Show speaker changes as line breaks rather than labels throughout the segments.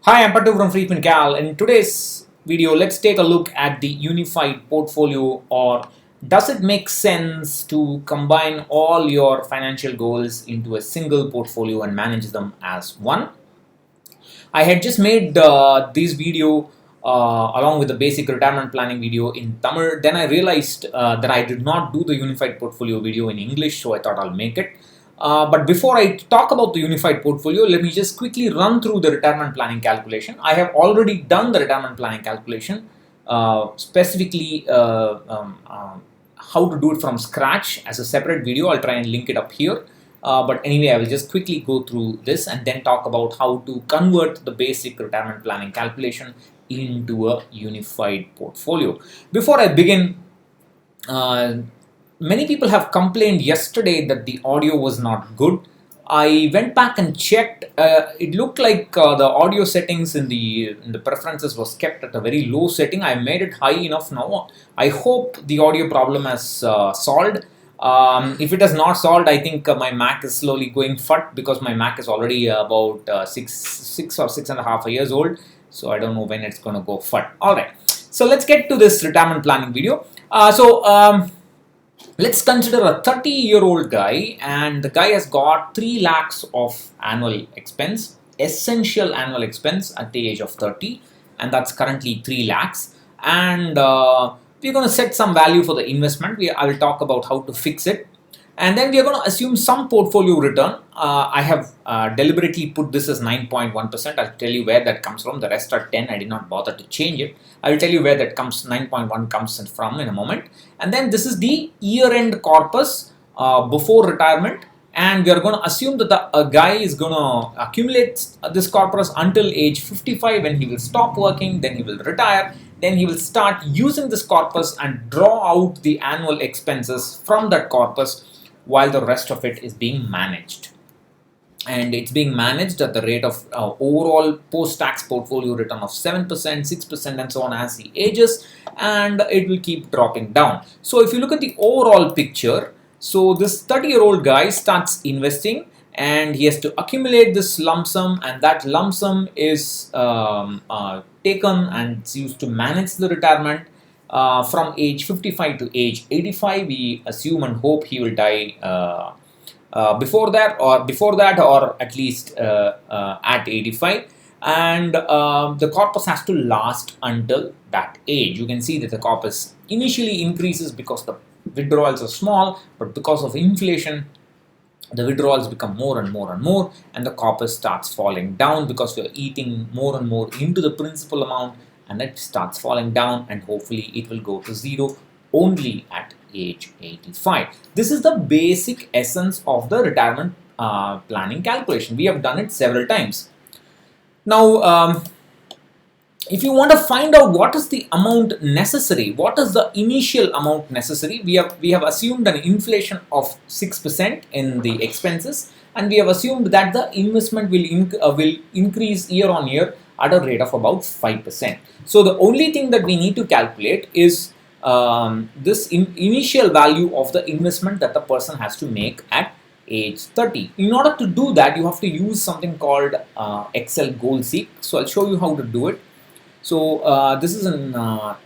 Hi, I'm Patu from Frequent Cal. In today's video, let's take a look at the unified portfolio, or does it make sense to combine all your financial goals into a single portfolio and manage them as one? I had just made this video along with the basic retirement planning video in Tamil. Then I realized that I did not do the unified portfolio video in English, so I thought I'll make it. But before I talk about the unified portfolio, let me just quickly run through the retirement planning calculation. I have already done the retirement planning calculation, specifically how to do it from scratch as a separate video. I'll try and link it up here. But anyway, I will just quickly go through this and then talk about how to convert the basic retirement planning calculation into a unified portfolio. Before I begin, many people have complained yesterday that the audio was not good. I went back and checked. It looked like the audio settings in the preferences was kept at a very low setting. I made it high enough now. I hope the audio problem has solved. If it has not solved, I think my Mac is slowly going fut, because my Mac is already about six or 6.5 years old. So I don't know when it's going to go fut. All right. So let's get to this retirement planning video. Let's consider a 30-year-old guy, and the guy has got 3 lakhs of annual expense, essential annual expense at the age of 30, and that's currently 3 lakhs. And we're going to set some value for the investment. I will talk about how to fix it. And then we are going to assume some portfolio return. I have deliberately put this as 9.1%. I'll tell you where that comes from. The rest are 10. I did not bother to change it. I will tell you where that comes 9.1 comes from in a moment. And then this is the year-end corpus before retirement. And we are going to assume that a guy is going to accumulate this corpus until age 55, when he will stop working, then he will retire. Then he will start using this corpus and draw out the annual expenses from that corpus, while the rest of it is being managed. And it's being managed at the rate of overall post-tax portfolio return of 7%, 6%, and so on as he ages, and it will keep dropping down. So if you look at the overall picture, so this 30-year-old guy starts investing, and he has to accumulate this lump sum, and that lump sum is taken and it's used to manage the retirement. From age 55 to age 85, we assume and hope he will die before that, or at least at 85. And the corpus has to last until that age. You can see that the corpus initially increases because the withdrawals are small, but because of inflation, the withdrawals become more and more and more, and the corpus starts falling down because we are eating more and more into the principal amount, and it starts falling down, and hopefully it will go to zero only at age 85. This is the basic essence of the retirement planning calculation. We have done it several times. Now, if you want to find out what is the amount necessary, what is the initial amount necessary, we have assumed an inflation of 6% in the expenses, and we have assumed that the investment will increase year on year at a rate of about 5%. So the only thing that we need to calculate is this initial value of the investment that the person has to make at age 30. In order to do that, you have to use something called Excel Goal Seek. So I'll show you how to do it. So this is an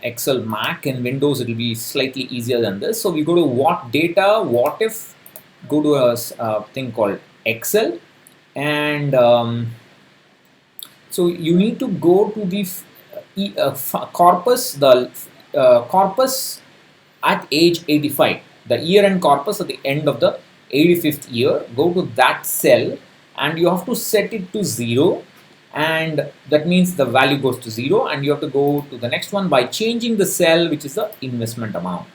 Excel Mac. In Windows, it will be slightly easier than this. So we go to what data, what if, go to a thing called Excel, and so you need to go to the corpus, corpus at age 85, the year-end corpus at the end of the 85th year. Go to that cell, and you have to set it to 0. And that means the value goes to 0, and you have to go to the next one by changing the cell, which is the investment amount.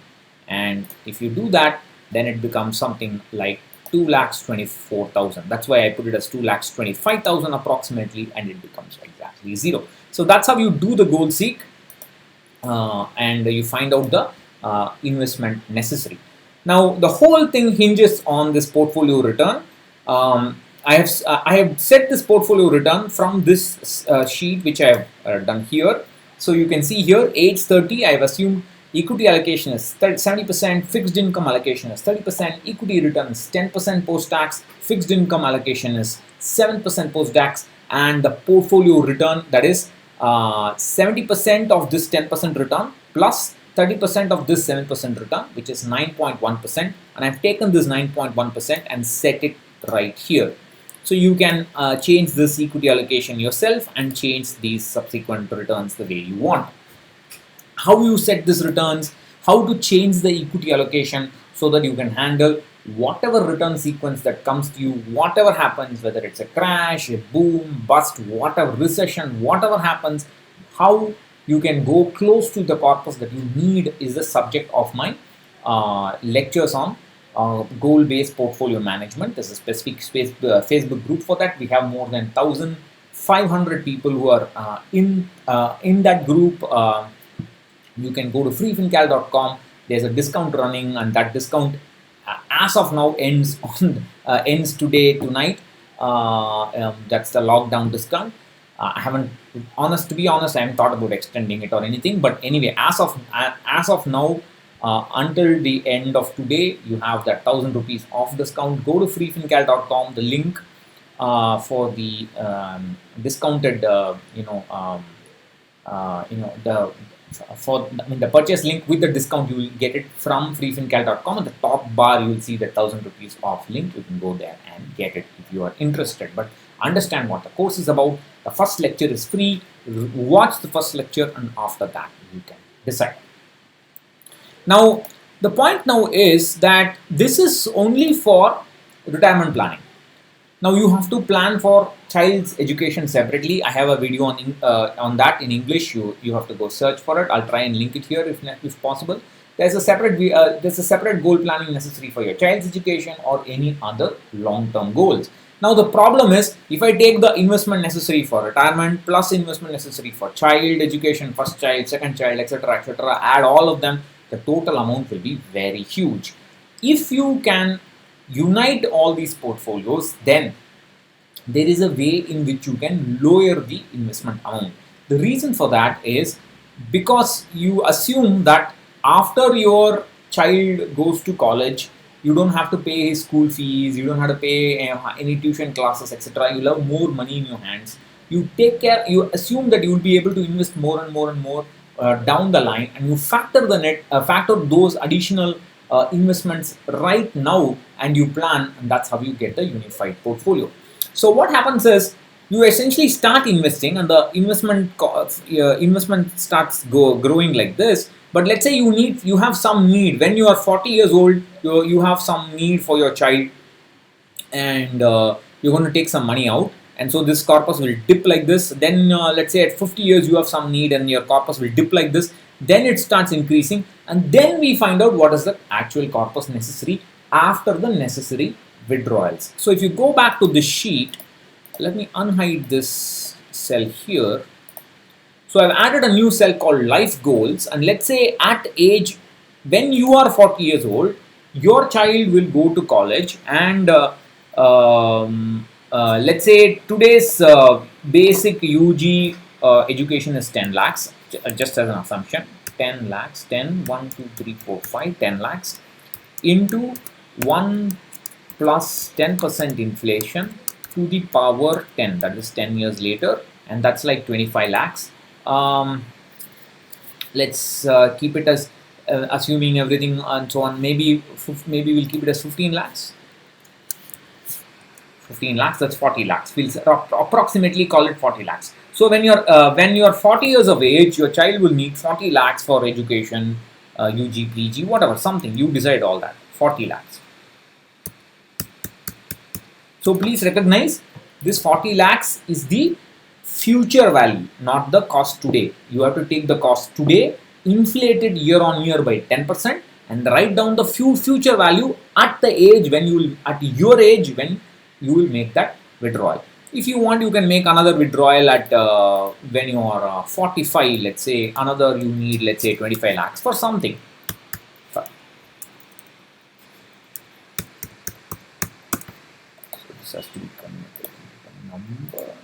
And if you do that, then it becomes something like 2,24,000. That's why I put it as 2,25,000 approximately, and it becomes exactly 0. So that's how you do the goal seek, and you find out the investment necessary. Now the whole thing hinges on this portfolio return. I have set this portfolio return from this sheet, which I have done here. So you can see here, age 30, I have assumed equity allocation is 70%, fixed income allocation is 30%, equity return is 10% post-tax, fixed income allocation is 7% post-tax, and the portfolio return, that is 70% of this 10% return plus 30% of this 7% return, which is 9.1%, and I've taken this 9.1% and set it right here. So you can change this equity allocation yourself and change these subsequent returns the way you want. How you set these returns, how to change the equity allocation so that you can handle whatever return sequence that comes to you, whatever happens, whether it's a crash, a boom, bust, whatever, recession, whatever happens, how you can go close to the corpus that you need is the subject of my lectures on goal-based portfolio management. There's a specific Facebook group for that. We have more than 1,500 people who are in that group. You can go to freefincal.com. There's a discount running, and that discount as of now ends tonight. That's the lockdown discount. I haven't, to be honest, I haven't thought about extending it or anything. But anyway, as of now, until the end of today, you have that 1,000 rupees off discount. Go to freefincal.com. The link for the discounted, the purchase link with the discount, you will get it from freefincal.com. At the top bar, you will see the 1,000 rupees off link. You can go there and get it if you are interested. But understand what the course is about. The first lecture is free. Watch the first lecture, and after that, you can decide. Now, the point now is that this is only for retirement planning. Now you have to plan for child's education separately. I have a video on that in English. You have to go search for it. I'll try and link it here if possible. There's a separate goal planning necessary for your child's education or any other long-term goals. Now the problem is, if I take the investment necessary for retirement plus investment necessary for child education, first child, second child, etc., add all of them, the total amount will be very huge. If you can unite all these portfolios, then there is a way in which you can lower the investment amount. The reason for that is because you assume that after your child goes to college, you don't have to pay his school fees, you don't have to pay any tuition classes, etc. You'll have more money in your hands. You assume that you will be able to invest more and more and more down the line, and you factor those additional investments right now, and you plan, and that's how you get the unified portfolio. So what happens is, you essentially start investing, and the investment starts growing like this. But let's say you have some need when you are 40 years old. You have some need for your child, and you're going to take some money out, and so this corpus will dip like this. Then let's say at 50 years you have some need, and your corpus will dip like this. Then it starts increasing, and then we find out what is the actual corpus necessary after the necessary withdrawals. So if you go back to this sheet, let me unhide this cell here. So I've added a new cell called life goals, and let's say at age, when you are 40 years old, your child will go to college, and let's say today's basic UG education is 10 lakhs, just as an assumption. 10 lakhs, 10 lakhs into 1 plus 10% inflation to the power 10, that is 10 years later, and that's like 25 lakhs. Let's keep it as assuming everything and so on, maybe we'll keep it as 15 lakhs. 15 lakhs, that's 40 lakhs. We'll approximately call it 40 lakhs. So when you're 40 years of age, your child will need 40 lakhs for education, UG, PG, whatever, something. You decide all that. 40 lakhs. So please recognize this 40 lakhs is the future value, not the cost today. You have to take the cost today, inflated year on year by 10%, and write down the future value at the age when your age when you will make that withdrawal. If you want, you can make another withdrawal at when you are 45, let's say, you need, let's say, 25 lakhs for something. So this has to be converted into a number.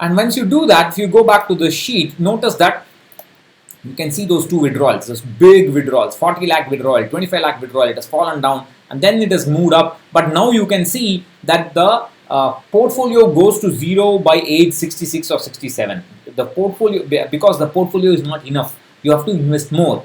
And once you do that, if you go back to the sheet, notice that You can see those two withdrawals, those big withdrawals, 40 lakh withdrawal, 25 lakh withdrawal. It has fallen down and then it has moved up. But now you can see that the portfolio goes to zero by age 66 or 67. The portfolio, because the portfolio is not enough, you have to invest more.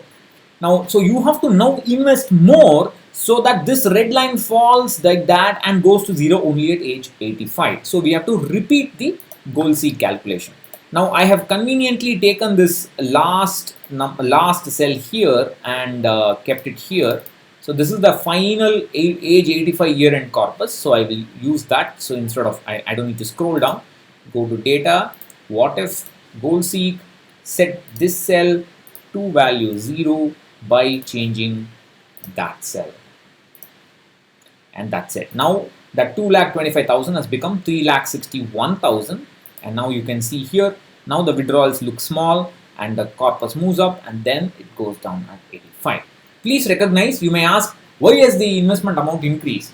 Now, so you have to now invest more so that this red line falls like that and goes to zero only at age 85. So we have to repeat the goal seek calculation. Now I have conveniently taken this last cell here and kept it here. So this is the final age 85 year end corpus. So I will use that. So instead of, I don't need to scroll down, go to data, what if goal seek, set this cell to value 0 by changing that cell. And that's it. Now that 2,25,000 has become 3,61,000. And now you can see here, now the withdrawals look small and the corpus moves up and then it goes down at 85. Please recognize, you may ask, why has the investment amount increased?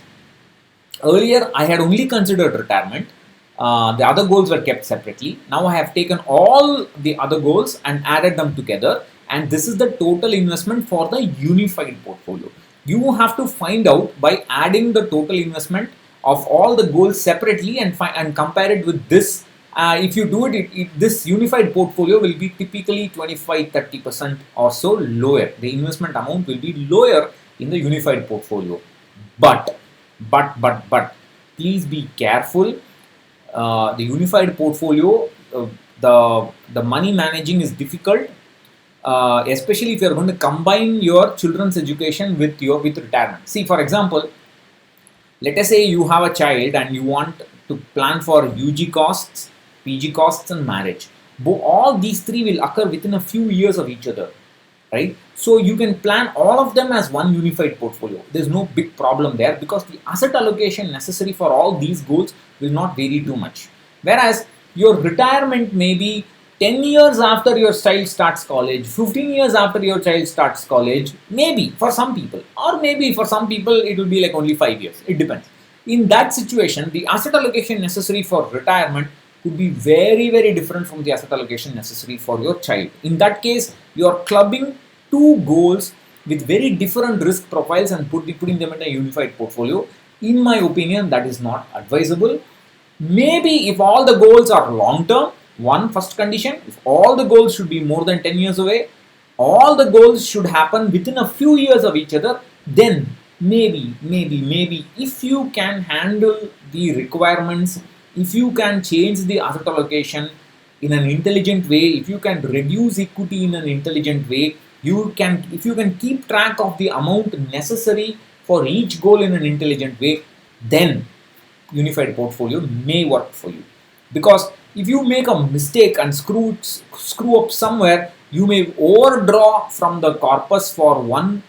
Earlier, I had only considered retirement. The other goals were kept separately. Now I have taken all the other goals and added them together. And this is the total investment for the unified portfolio. You have to find out by adding the total investment of all the goals separately and compare it with this. If you do it, this unified portfolio will be typically 25-30% or so lower. The investment amount will be lower in the unified portfolio. But, please be careful. The unified portfolio, the money managing is difficult. Especially if you are going to combine your children's education with retirement. See, for example, let us say you have a child and you want to plan for UG costs, PG costs and marriage. All these three will occur within a few years of each other, right? So you can plan all of them as one unified portfolio. There's no big problem there because the asset allocation necessary for all these goals will not vary too much. Whereas your retirement may be 10 years after your child starts college, 15 years after your child starts college, maybe for some people, or maybe for some people it will be like only 5 years. It depends. In that situation, the asset allocation necessary for retirement could be very, very different from the asset allocation necessary for your child. In that case, you are clubbing two goals with very different risk profiles and putting them in a unified portfolio. In my opinion, that is not advisable. Maybe if all the goals are long term, first condition, if all the goals should be more than 10 years away, all the goals should happen within a few years of each other, then maybe if you can handle the requirements, if you can change the asset allocation in an intelligent way, if you can reduce equity in an intelligent way, if you can keep track of the amount necessary for each goal in an intelligent way, then unified portfolio may work for you. Because if you make a mistake and screw up somewhere, you may overdraw from the corpus for one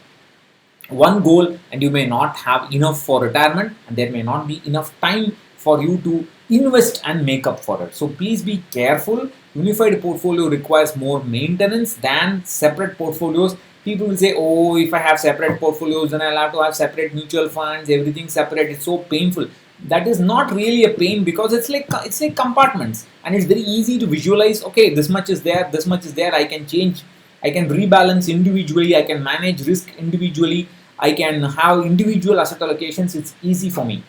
goal and you may not have enough for retirement and there may not be enough time for you to invest and make up for it. So please be careful. Unified portfolio requires more maintenance than separate portfolios. People will say, oh, if I have separate portfolios, then I'll have to have separate mutual funds, everything separate. It's so painful. That is not really a pain because it's like compartments and it's very easy to visualize. Okay, this much is there, this much is there. I can change, I can rebalance individually, I can manage risk individually, I can have individual asset allocations. It's easy for me.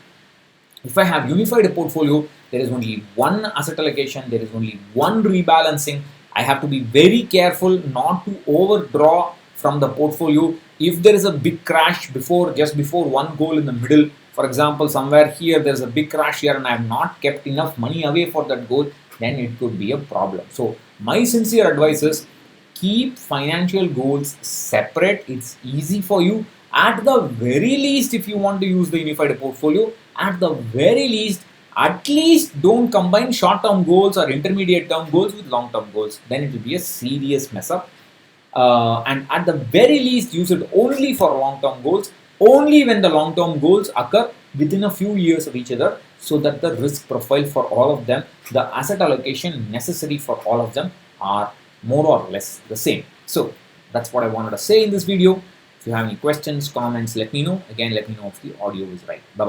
If I have unified portfolio, there is only one asset allocation, there is only one rebalancing. I have to be very careful not to overdraw from the portfolio. If there is a big crash just before one goal in the middle, for example, somewhere here there is a big crash here and I have not kept enough money away for that goal, then it could be a problem. So my sincere advice is keep financial goals separate. It's easy for you. At the very least, if you want to use the unified portfolio, at the very least, at least don't combine short-term goals or intermediate-term goals with long-term goals. Then it will be a serious mess up. And at the very least, use it only for long-term goals, only when the long-term goals occur within a few years of each other, so that the risk profile for all of them, the asset allocation necessary for all of them are more or less the same. So that's what I wanted to say in this video. If you have any questions, comments, let me know. Again, let me know if the audio is right. Bye-bye.